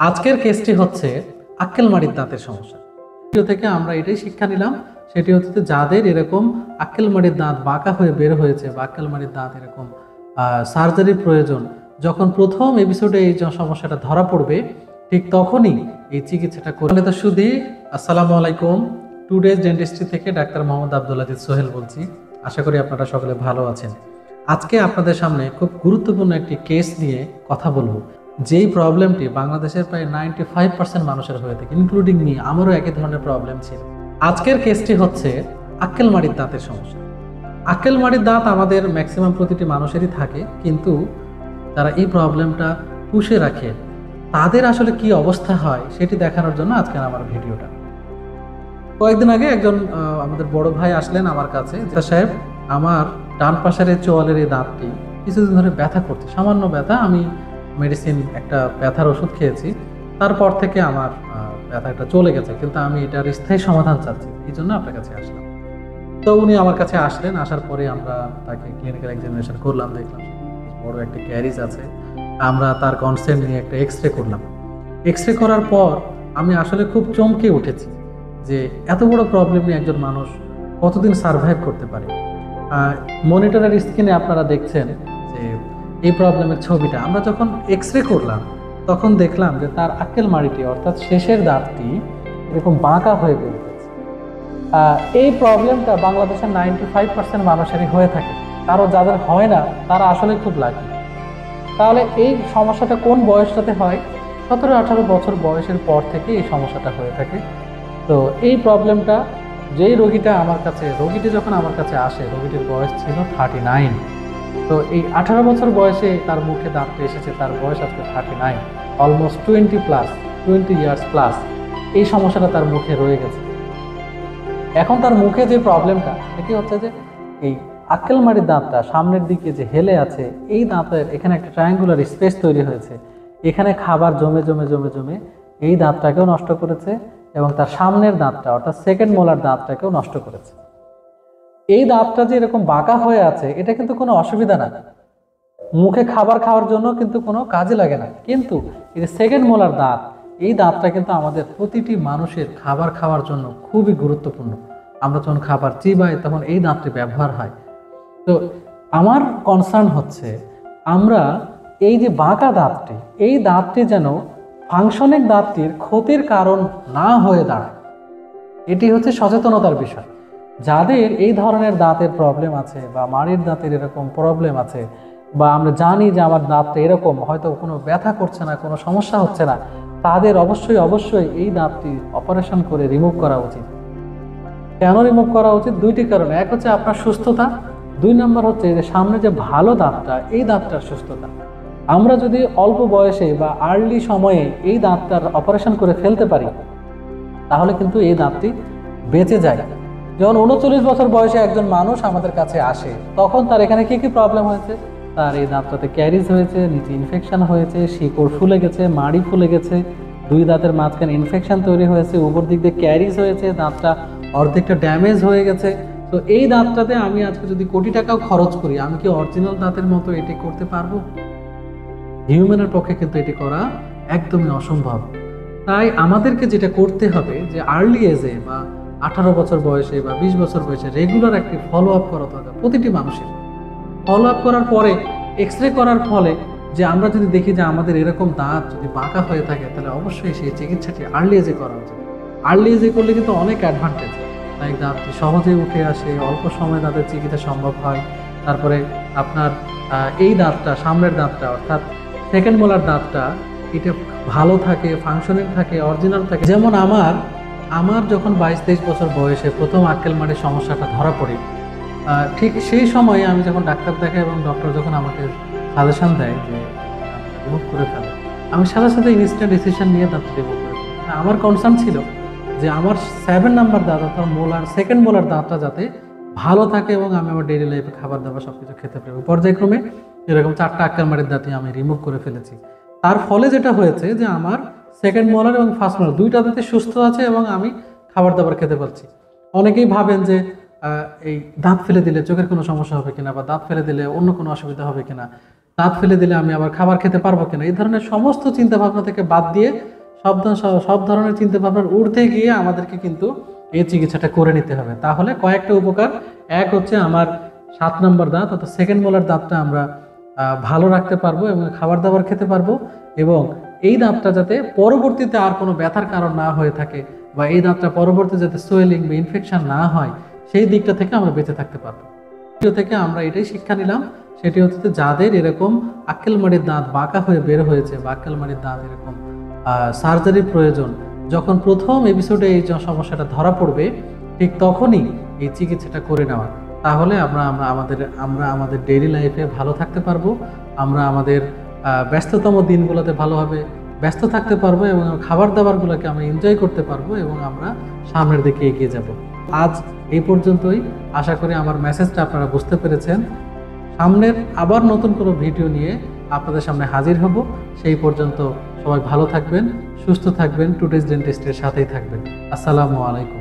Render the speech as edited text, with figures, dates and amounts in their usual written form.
আজকের কেসটি হচ্ছে আক্কেলমারির দাঁতের সমস্যা। ভিডিও থেকে আমরা এটাই শিক্ষা নিলাম, সেটি হচ্ছে যে যাদের এরকম আক্কেলমারির দাঁত বাঁকা হয়ে বের হয়েছে বা আক্কেলমারির দাঁত এরকম সার্জারির প্রয়োজন, যখন প্রথম এপিসোডে এই সমস্যাটা ধরা পড়বে ঠিক তখনই এই চিকিৎসাটা করলে। তো শুধু আসসালামু আলাইকুম, টুডেজ ডেন্টিস্ট্রি থেকে ডাক্তার মোহাম্মদ আব্দুল আজিজ সোহেল বলছি। আশা করি আপনারা সকলে ভালো আছেন। আজকে আপনাদের সামনে খুব গুরুত্বপূর্ণ একটি কেস নিয়ে কথা বলবো, যেই প্রবলেমটি বাংলাদেশের প্রায় 95% মানুষের হয়ে থাকে, ইনক্লুডিং মি। আমারও একই ধরনের প্রবলেম ছিল। আজকের কেসটি হচ্ছে আক্কেলমারির দাঁতের সমস্যা। আক্কেলমারির দাঁত আমাদের ম্যাক্সিমাম প্রতিটি মানুষেরই থাকে, কিন্তু তারা এই প্রবলেমটা পুষে রাখে, তাদের আসলে কি অবস্থা হয় সেটি দেখানোর জন্য আজকের আমার ভিডিওটা। কয়েকদিন আগে একজন আমাদের বড় ভাই আসলেন আমার কাছে, সাহেব আমার ডান পাশের চোয়ালের এই দাঁতটি কিছুদিন ধরে ব্যথা করছে, সামান্য ব্যথা। আমি মেডিসিন একটা ব্যথার ওষুধ খেয়েছি, তারপর থেকে আমার ব্যথাটা চলে গেছে, কিন্তু আমি এটার স্থায়ী সমাধান চাচ্ছি, এই জন্য আপনার কাছে আসলাম। তো উনি আমার কাছে আসলেন, আসার পরে আমরা তাকে ক্লিনিক্যাল এক্সামিনেশন করলাম, দেখলাম বড় একটা ক্যারিজ আছে। আমরা তার কনসেন্ট নিয়ে একটা এক্স রে করলাম। এক্স রে করার পর আমি আসলে খুব চমকে উঠেছি যে এত বড় প্রবলেম নিয়ে একজন মানুষ কতদিন সার্ভাইভ করতে পারে। মনিটরের স্ক্রিনে আপনারা দেখছেন যে এই প্রবলেমের ছবিটা। আমরা যখন এক্স রে করলাম তখন দেখলাম যে তার আক্কেলমারিটি অর্থাৎ শেষের দাঁতটি এরকম বাঁকা হয়ে বেরিয়েছে। এই প্রবলেমটা বাংলাদেশের 95% মানুষেরই হয়ে থাকে, কারো যাদের হয় না তারা আসলে খুব লাকি। তাহলে এই সমস্যাটা কোন বয়সটাতে হয়? 17-18 বছর বয়সের পর থেকে এই সমস্যাটা হয়ে থাকে। তো এই প্রবলেমটা যেই রোগীটি যখন আমার কাছে আসে, রোগীটির বয়স ছিল 39। তো এই 18 বছর বয়সে তার মুখে দাঁতটা এসেছে, তার বয়স আজকে 39, অলমোস্ট 20 ইয়ার্স প্লাস এই সমস্যাটা তার মুখে রয়ে গেছে। এখন তার মুখে যে প্রবলেমটা সেটি হচ্ছে যে এই আক্কেলমারির দাঁতটা সামনের দিকে যে হেলে আছে, এই দাঁতের এখানে একটা ট্রায়াঙ্গুলার স্পেস তৈরি হয়েছে, এখানে খাবার জমে জমে জমে জমে এই দাঁতটাকেও নষ্ট করেছে এবং তার সামনের দাঁতটা অর্থাৎ সেকেন্ড মোলার দাঁতটাকেও নষ্ট করেছে। এই দাঁতটা যে এরকম বাঁকা হয়ে আছে এটা কিন্তু কোনো অসুবিধা না, মুখে খাবার খাওয়ার জন্য কিন্তু কোনো কাজে লাগে না, কিন্তু এই যে সেকেন্ড মোলার দাঁত, এই দাঁতটা কিন্তু আমাদের প্রতিটি মানুষের খাবার খাওয়ার জন্য খুবই গুরুত্বপূর্ণ। আমরা যখন খাবার চিবাই তখন এই দাঁতটি ব্যবহার হয়। তো আমার কনসার্ন হচ্ছে আমরা এই যে বাঁকা দাঁতটি, এই দাঁতটি যেন ফাংশনিং দাঁতটির ক্ষতির কারণ না হয়ে দাঁড়ায়। এটি হচ্ছে সচেতনতার বিষয়। যাদের এই ধরনের দাঁতের প্রবলেম আছে বা মাড়ির দাঁতের এরকম প্রবলেম আছে, বা আমরা জানি যে আমার দাঁতটা এরকম, হয়তো কোনো ব্যথা করছে না, কোনো সমস্যা হচ্ছে না, তাদের অবশ্যই এই দাঁতটি অপারেশন করে রিমুভ করা উচিত। কেন রিমুভ করা উচিত? দুইটি কারণে। এক হচ্ছে আপনার সুস্থতা, 2 নম্বর হচ্ছে যে সামনে যে ভালো দাঁতটা, এই দাঁতটার সুস্থতা। আমরা যদি অল্প বয়সে বা আর্লি সময়ে এই দাঁতটার অপারেশন করে ফেলতে পারি তাহলে কিন্তু এই দাঁতটি বেঁচে যায়। যখন 39 বছর বয়সে একজন মানুষ আমাদের কাছে আসে তখন তার এখানে কি প্রবলেম হয়েছে? তার এই দাঁতটাতে ক্যারিজ হয়েছে, নিচে ইনফেকশন হয়েছে, শিকড় ফুলে গেছে, মাড়ি ফুলে গেছে, 2 দাঁতের মাঝখানে ইনফেকশন তৈরি হয়েছে, উপর দিক দিয়ে ক্যারিজ হয়েছে, দাঁতটা অর্ধেকটা ড্যামেজ হয়ে গেছে। তো এই দাঁতটাতে আমি আজকে যদি কোটি টাকাও খরচ করি, আমি কি অরিজিনাল দাঁতের মতো এটি করতে পারবো? হিউম্যানের পক্ষে কিন্তু এটি করা একদমই অসম্ভব। তাই আমাদেরকে যেটা করতে হবে যে আর্লি এজে বা 18 বছর বয়সে বা 20 বছর বয়সে রেগুলার একটি ফলো আপ করা দরকার প্রতিটি মানুষের। ফলো আপ করার পরে এক্স রে করার ফলে যে আমরা যদি দেখি যে আমাদের এরকম দাঁত যদি বাঁকা হয়ে থাকে, তাহলে অবশ্যই সেই চিকিৎসাটি আর্লি এজে করা উচিত। আর্লি এজে করলে কিন্তু অনেক অ্যাডভান্টেজ, তাই দাঁতটি সহজেই উঠে আসে, অল্প সময়ে দাঁতের চিকিৎসা সম্ভব হয়। তারপরে আপনার এই দাঁতটা, সামনের দাঁতটা অর্থাৎ সেকেন্ড মোলার দাঁতটা, এটা ভালো থাকে, ফাংশনিং থাকে, অরিজিনাল থাকে। যেমন আমার যখন 22-23 বছর বয়সে প্রথম আক্কেলমারির সমস্যাটা ধরা পড়ে, ঠিক সেই সময়ে আমি যখন ডাক্তার দেখাই এবং ডক্টর যখন আমাকে সাজেশন দেয় যে রিমুভ করে ফেলে, আমি সাথে ইনস্ট্যান্ট ডিসিশন নিয়ে দাঁতটা রিমুভ করে ফেলি। আমার কনসার্ন ছিল যে আমার 7 নাম্বার দাঁত অর্থাৎ সেকেন্ড মোলার দাঁতটা যাতে ভালো থাকে এবং আমি আমার ডেইলি লাইফে খাবার দাবার সবকিছু খেতে পারি। পর্যায়ক্রমে এরকম 4টা আক্কেলমারির দাঁতই আমি রিমুভ করে ফেলেছি। তার ফলে যেটা হয়েছে যে আমার সেকেন্ড মোলার এবং ফার্স্ট মোলার 2টা দাঁতই সুস্থ আছে এবং আমি খাবার দাবার খেতে পারছি। অনেকেই ভাবেন যে এই দাঁত ফেলে দিলে চোখের কোনো সমস্যা হবে কিনা, বা দাঁত ফেলে দিলে অন্য কোনো অসুবিধা হবে কিনা। দাঁত ফেলে দিলে আমি আবার খাবার খেতে পারবো কিনা, এই ধরনের সমস্ত চিন্তা ভাবনা থেকে বাদ দিয়ে সব ধরনের চিন্তা ভাবনার ঊর্ধ্বে গিয়ে আমাদেরকে কিন্তু এই চিকিৎসাটা করে নিতে হবে। তাহলে কয়েকটা উপকার, এক হচ্ছে আমার 7 নম্বর দাঁত অর্থাৎ সেকেন্ড মোলার দাঁতটা আমরা ভালো রাখতে পারবো এবং খাবার দাবার খেতে পারবো, এবং এই দাঁতটা যাতে পরবর্তীতে আর কোনো ব্যথার কারণ না হয়ে থাকে বা এই দাঁতটা পরবর্তীতে যাতে সোয়েলিং বা ইনফেকশন না হয় সেই দিকটা থেকে আমরা বেঁচে থাকতে পারবো। ভিডিও থেকে আমরা এটাই শিক্ষা নিলাম, সেটি হচ্ছে যাদের এরকম আক্কেলমারির দাঁত বাঁকা হয়ে বের হয়েছে বা আক্কেলমারির দাঁত এরকম সার্জারির প্রয়োজন, যখন প্রথম এপিসোডে এই সমস্যাটা ধরা পড়বে ঠিক তখনই এই চিকিৎসাটা করে নেওয়া। তাহলে আমরা আমাদের ডেইলি লাইফে ভালো থাকতে পারবো, আমরা আমাদের ব্যস্ততম দিনগুলোতে ভালোভাবে ব্যস্ত থাকতে পারবো এবং খাবার দাবারগুলোকে আমরা এনজয় করতে পারবো এবং আমরা সামনের দিকে এগিয়ে যাব। আজ এই পর্যন্তই, আশা করি আমার মেসেজটা আপনারা বুঝতে পেরেছেন। সামনের আবার নতুন কোনো ভিডিও নিয়ে আপনাদের সামনে হাজির হব। সেই পর্যন্ত সবাই ভালো থাকবেন, সুস্থ থাকবেন, টুডেজ ডেন্টিস্টের সাথেই থাকবেন। আসসালামু আলাইকুম।